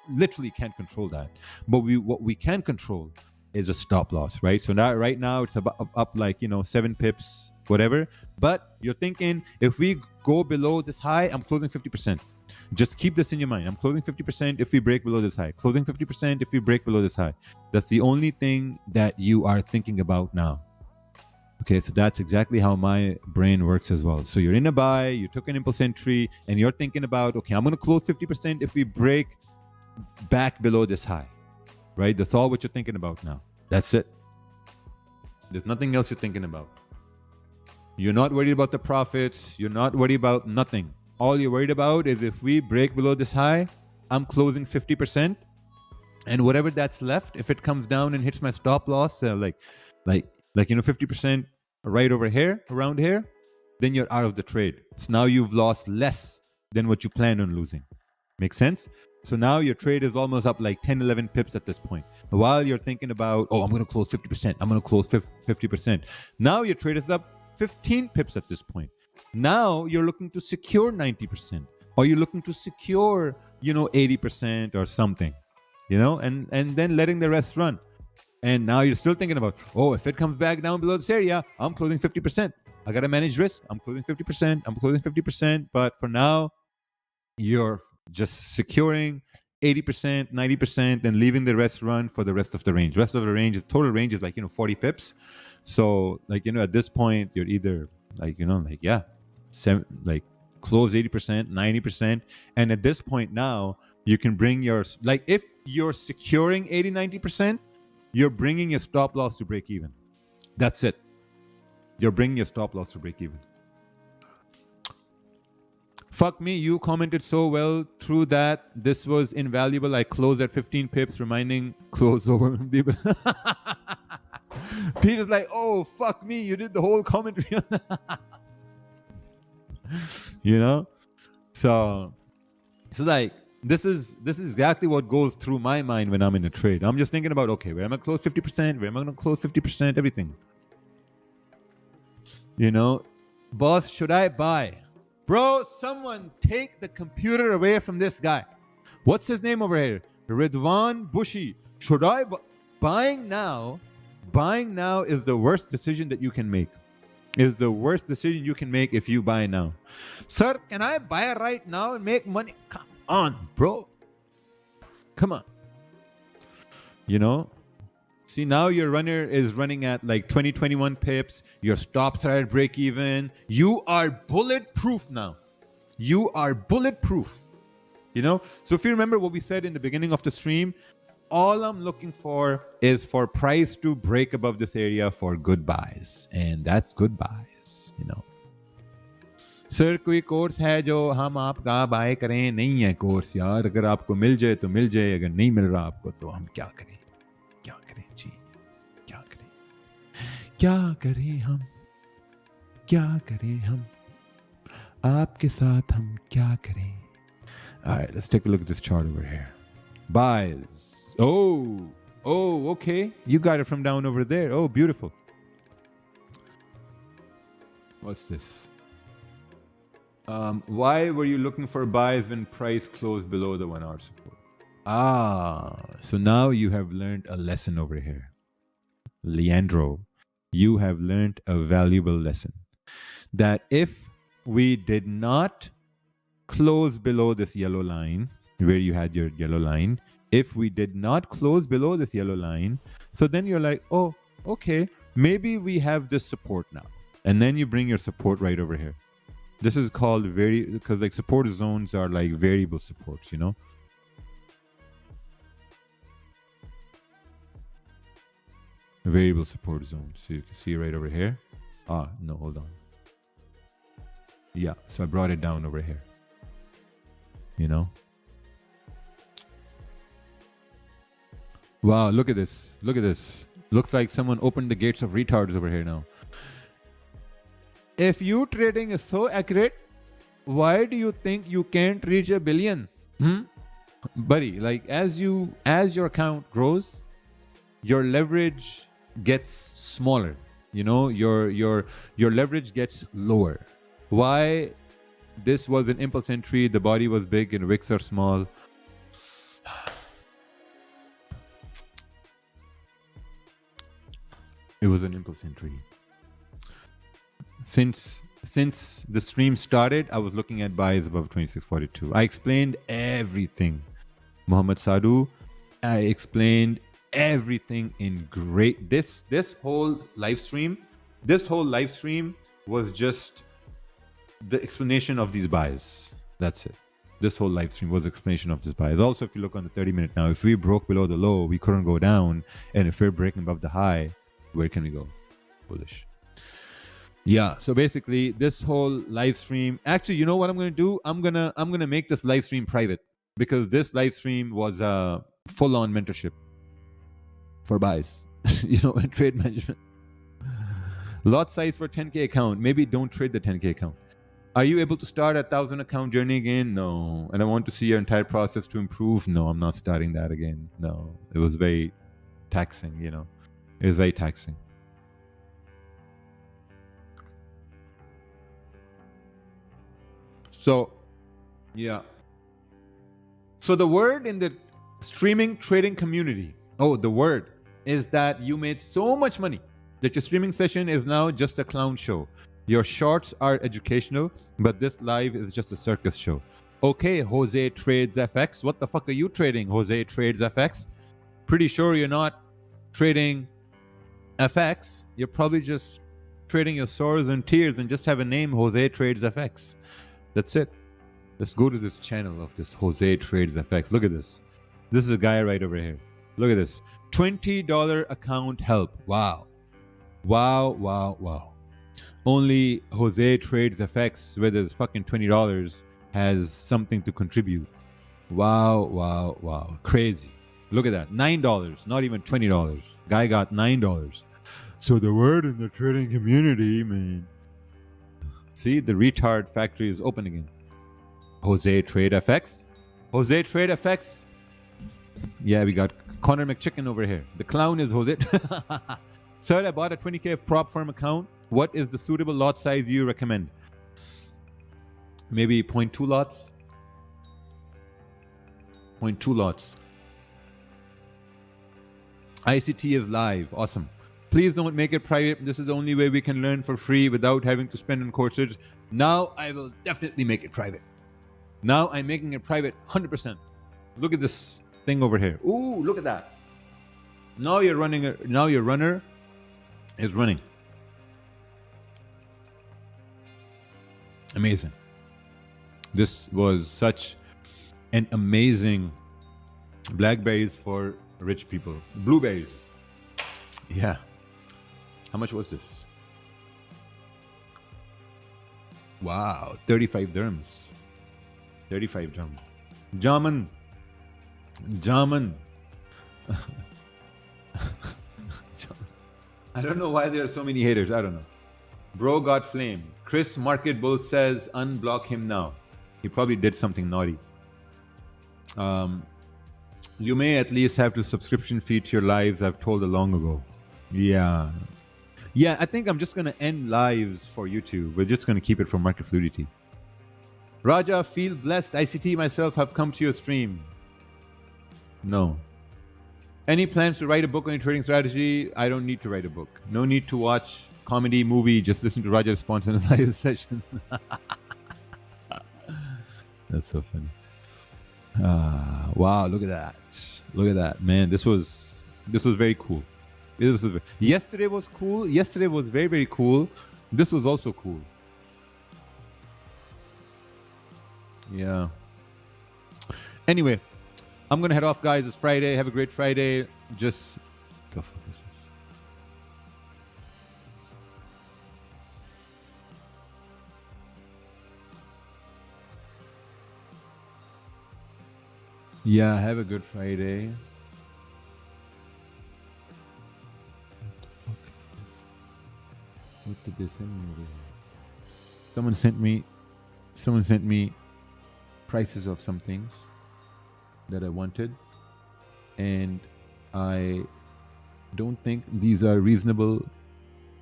literally can't control that. But what we can control is a stop loss, right? So now, right now, it's up like, 7 pips, whatever. But you're thinking, if we go below this high, I'm closing 50%. Just keep this in your mind. I'm closing 50% if we break below this high. Closing 50% if we break below this high. That's the only thing that you are thinking about now. Okay, so that's exactly how my brain works as well. So you're in a buy, you took an impulse entry, and you're thinking about, okay, I'm going to close 50% if we break back below this high. Right? That's all what you're thinking about now. That's it. There's nothing else you're thinking about. You're not worried about the profits. You're not worried about nothing. All you're worried about is if we break below this high, I'm closing 50%. And whatever that's left, if it comes down and hits my stop loss, like 50% right over here, around here, then you're out of the trade. So now you've lost less than what you planned on losing. Make sense? So now your trade is almost up like 10, 11 pips at this point. While you're thinking about, oh, I'm going to close 50%. I'm going to close 50%. Now your trade is up 15 pips at this point. Now you're looking to secure 90%, or you're looking to secure, 80% or something, and then letting the rest run. And now you're still thinking about, oh, if it comes back down below this area, I'm closing 50%. I got to manage risk. I'm closing 50%. I'm closing 50%. But for now, you're just securing 80%, 90%, and leaving the rest run for the rest of the range. Rest of the range, total range is like, 40 pips. So at this point, you're either close 80%, 90%. And at this point now, you can bring your, if you're securing 80, 90%, you're bringing your stop loss to break even. That's it. You're bringing your stop loss to break even. Fuck me, you commented so well through that. This was invaluable. I closed at 15 pips, reminding close over. Peter's like, oh, fuck me, you did the whole commentary. So this is exactly what goes through my mind when I'm in a trade. I'm just thinking about, okay, where am I close 50%? Where am I going to close 50%? Everything. Boss, should I buy? Bro, someone take the computer away from this guy. What's his name over here? Ridwan Bushi. Should I buying now? Buying now is the worst decision that you can make. Is the worst decision you can make if you buy now. Sir, can I buy right now and make money? Come on, bro. Come on. See, now your runner is running at like 20, 21 pips. Your stops are at break even. You are bulletproof now. You are bulletproof. So if you remember what we said in the beginning of the stream, all I'm looking for is for price to break above this area for good buys. And that's good buys, Sir, कोई course है जो हम आपका bye करें? नहीं है course यार. अगर आपको मिल जाए तो मिल जाए. अगर नहीं मिल रहा आपको तो हम क्या करें? क्या करें जी? क्या करें? क्या करें हम? क्या करें हम? आपके साथ हम क्या करें? All right, let's take a look at this chart over here. Buys. Oh, okay. You got it from down over there. Oh, beautiful. What's this? Why were you looking for buys when price closed below the 1 hour support? So now you have learned a lesson over here. Leandro, you have learned a valuable lesson. That if we did not close below this yellow line, where you had your yellow line, if we did not close below this yellow line, so then you're like, oh, okay, maybe we have this support now. And then you bring your support right over here. This is called because like support zones are like variable supports, Variable support zones. So you can see right over here. No, hold on. Yeah, so I brought it down over here. Wow, look at this. Look at this. Looks like someone opened the gates of retards over here now. If your trading is so accurate, why do you think you can't reach $1 billion? Buddy, like as your account grows, your leverage gets smaller. Your leverage gets lower. Why? This was an impulse entry. The body was big and wicks are small. It was an impulse entry. Since the stream started, I was looking at buys above 26.42. I explained everything. Muhammad Sadhu, I explained everything in great. This whole live stream was just the explanation of these buys. That's it. This whole live stream was explanation of this buys. Also, if you look on the 30-minute now, if we broke below the low, we couldn't go down. And if we're breaking above the high, where can we go? Bullish. Yeah, so basically this whole live stream, actually, you know what I'm going to do? I'm going to make this live stream private, because this live stream was a full-on mentorship for buys, and trade management. Lot size for 10K account. Maybe don't trade the 10K account. Are you able to start a 1,000 account journey again? No. And I want to see your entire process to improve? No, I'm not starting that again. No. It was very taxing, you know. It was very taxing. So, yeah. So the word in the streaming trading community, the word is that you made so much money that your streaming session is now just a clown show. Your shorts are educational, but this live is just a circus show. Okay, Jose Trades FX. What the fuck are you trading, Jose Trades FX? Pretty sure you're not trading FX. You're probably just trading your sorrows and tears and just have a name, Jose Trades FX. That's it. Let's go to this channel of this Jose Trades FX. Look at this. This is a guy right over here. Look at this. $20 account help. Wow. Wow, wow, wow. Only Jose Trades FX with his fucking $20 has something to contribute. Wow, wow, wow. Crazy. Look at that. $9, not even $20. Guy got $9. So the word in the trading community, man. See, the retard factory is open again. Jose Trade FX. Jose Trade FX. Yeah, we got Connor McChicken over here. The clown is Jose. Sir, I bought a 20K prop firm account. What is the suitable lot size you recommend? Maybe 0.2 lots. 0.2 lots. ICT is live. Awesome. Please don't make it private. This is the only way we can learn for free without having to spend on courses. Now I will definitely make it private. Now I'm making it private 100%. Look at this thing over here. Ooh, look at that. Now you're running. Now your runner is running. Amazing. This was such an amazing blackberries for rich people. Blueberries. Yeah. How much was this? Wow, 35 dirhams. 35 dirhams. Jaman. Jaman. I don't know why there are so many haters. I don't know. Bro got flamed. Chris Market Bull says unblock him now. He probably did something naughty. You may at least have to subscription fee to your lives. I've told it long ago. Yeah. Yeah, I think I'm just going to end lives for YouTube. We're just going to keep it for Market Fluidity. Raja, feel blessed. ICT myself have come to your stream. No. Any plans to write a book on your trading strategy? I don't need to write a book. No need to watch comedy, movie. Just listen to Raja's response in a live session. That's so funny. Wow, look at that. Look at that. Man, this was very cool. Yesterday was cool. Yesterday was very, very cool. This was also cool. Yeah. Anyway, I'm gonna head off, guys. It's Friday. Have a great Friday. Just the fuck is this? Yeah, have a good Friday. What did they send me over here? Someone sent me prices of some things that I wanted, and I don't think these are reasonable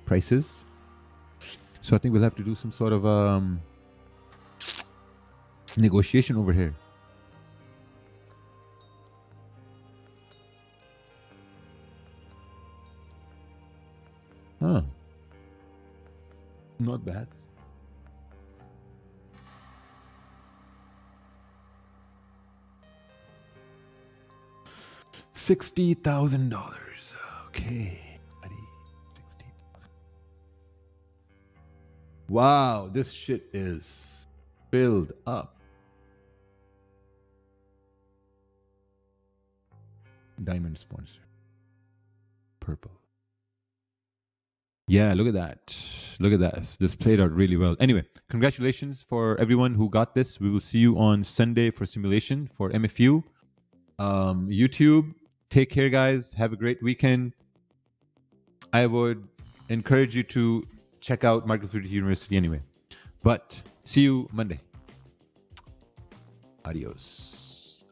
prices. So I think we'll have to do some sort of negotiation over here. Huh. Not bad. $60,000. Okay, buddy. 60,000. Wow, this shit is filled up. Diamond sponsor. Purple. Yeah, look at that. Look at that. This played out really well. Anyway, congratulations for everyone who got this. We will see you on Sunday for simulation for MFU. YouTube, take care, guys. Have a great weekend. I would encourage you to check out Market Fluidity University anyway. But see you Monday. Adios.